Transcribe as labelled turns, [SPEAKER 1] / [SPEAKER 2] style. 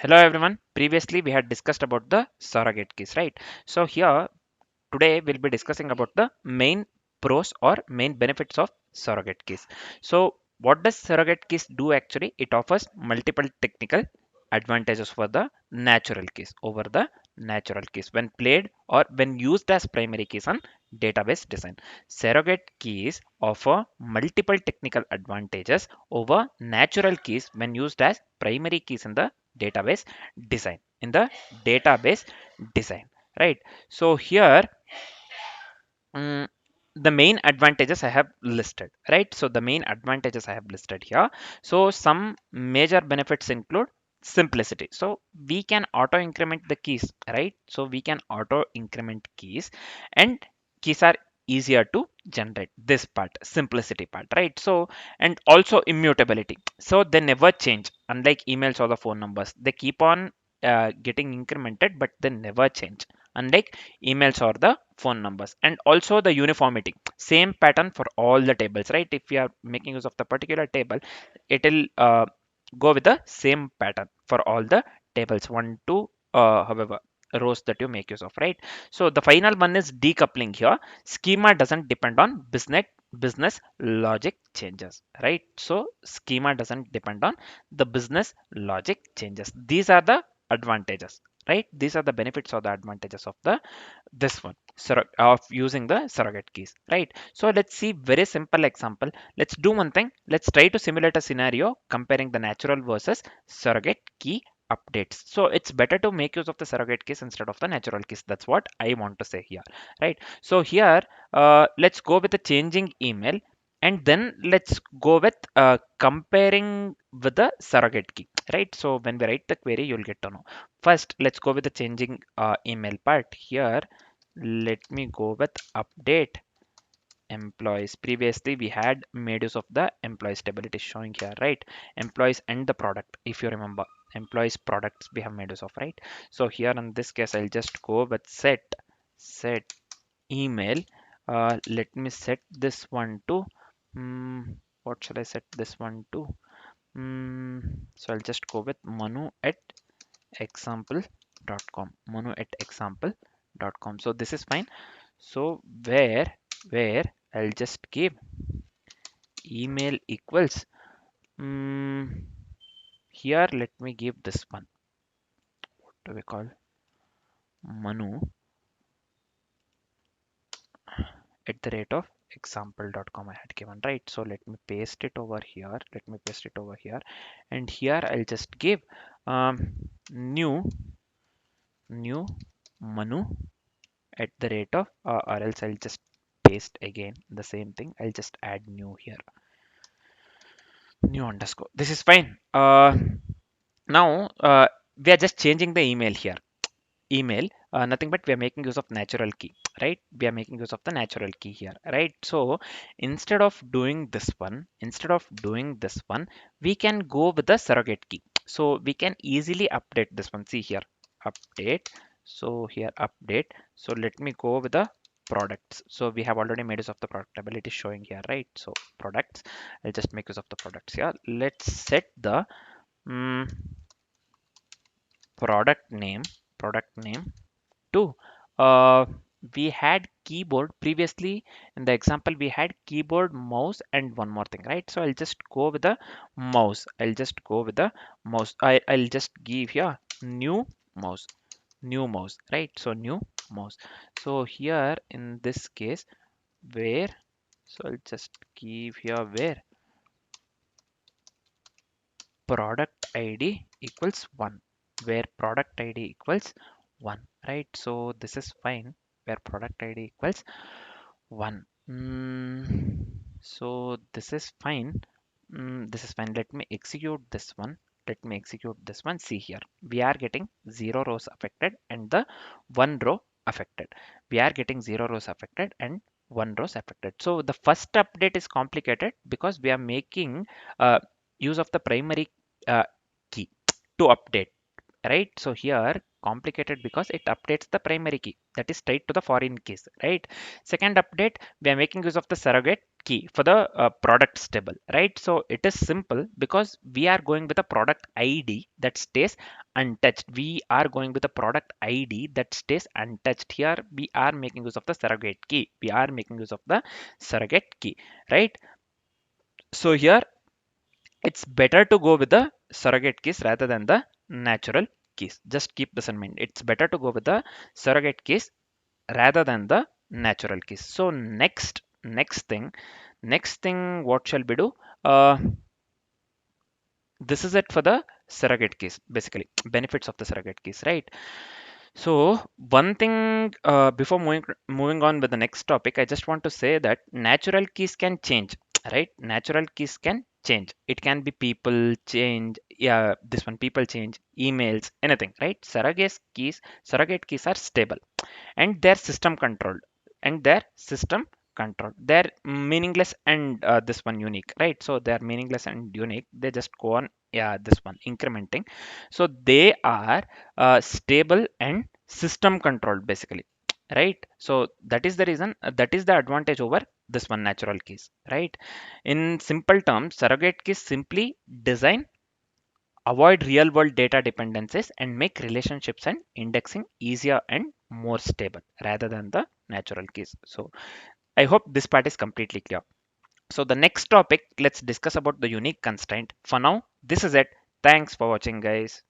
[SPEAKER 1] Hello everyone. Previously we had discussed about the surrogate keys, right? So here today we'll be discussing about the main pros or main benefits of surrogate keys. So what does surrogate keys do actually? It offers multiple technical advantages for the natural keys over the natural keys when played or when used as primary keys on database design. Surrogate keys offer multiple technical advantages over natural keys when used as primary keys in the database database design, right? So here, mm, the main advantages I have listed, right? So the main advantages I have listed here. So some major benefits include simplicity. So we can auto increment the keys, right? So we can auto increment keys, and keys are easier to generate. This part, simplicity part, right? So, and also immutability. So they never change, unlike emails or the phone numbers. They keep on getting incremented, but they never change, unlike emails or the phone numbers. And also the uniformity, same pattern for all the tables, right? If you are making use of the particular table, it will go with the same pattern for all the tables, one to however rows that you make use of, right? So the final one is decoupling. Here schema doesn't depend on business logic changes, right? So schema doesn't depend on the business logic changes. These are the advantages, right? These are the benefits or the advantages of the this one of using the surrogate keys, right? So let's see very simple example. Let's do one thing. Let's try to simulate a scenario comparing the natural versus surrogate key updates. So it's better to make use of the surrogate keys instead of the natural keys. That's what I want to say here, right? So here, let's go with the changing email, and then let's go with comparing with the surrogate key, right? So when we write the query, you'll get to know. First, let's go with the changing email part. Here let me go with update employees. Previously we had made use of the employees table. It is showing here, right? Employees and the product, if you remember, employees products we have made use of, right? So here in this case I'll just go with set email. Let me set this one to what should I set this one to? So I'll just go with Manu at example.com. Manu at example.com. So this is fine. So where I'll just give email equals, mm, here let me give this one. What do we call? Manu at the rate of example.com I had given, right? So let me paste it over here. Let me paste it over here, and here I'll just give new Manu at the rate of or else I'll just paste again the same thing. I'll just add new here, new underscore. This is fine. Now we are just changing the email here. Email, nothing but we are making use of natural key, right? We are making use of the natural key here, right? So instead of doing this one, we can go with the surrogate key. So we can easily update this one. See here, update. So here update. So let me go with the products. So we have already made use of the product table. It is showing here, right? So products, I'll just make use of the products here. Let's set the mm, product name to we had keyboard previously. In the example we had keyboard, mouse, and one more thing, right? So I'll just go with the mouse. I'll just give here new mouse, right? So new mouse. So here in this case, where, so I'll just give here where product id equals 1, where product id equals 1, right? So this is fine, where product id equals 1. So this is fine. This is fine. Let me execute this one. See here, we are getting 0 rows affected and the 1 row affected. We are getting 0 rows affected and 1 rows affected. So the first update is complicated because we are making use of the primary uh, key to update, right? So here complicated because it updates the primary key, that is straight to the foreign keys, right? Second update, we are making use of the surrogate key for the product stable, right? So it is simple because we are going with a product id that stays untouched. We are going with a product id that stays untouched. Here we are making use of the surrogate key. We are making use of the surrogate key, right? So here it's better to go with the surrogate keys rather than the natural keys. Just keep this in mind. It's better to go with the surrogate keys rather than the natural keys. So next thing what shall we do? This is it for the surrogate keys, basically benefits of the surrogate keys, right? So one thing, before moving on with the next topic, I just want to say that natural keys can change, right? Natural keys can change. It can be people change, yeah, this one people change, emails, anything, right? Surrogate keys are stable and they're system controlled. They're meaningless and this one unique, right? So they're meaningless and unique. They just go on, yeah, this one incrementing. So they are stable and system controlled, basically, right? So that is the reason, that is the advantage over this one natural keys, right? In simple terms, surrogate keys simply design, avoid real world data dependencies, and make relationships and indexing easier and more stable rather than the natural keys. So I hope this part is completely clear. So the next topic, let's discuss about the unique constraint. For now, this is it. Thanks for watching, guys.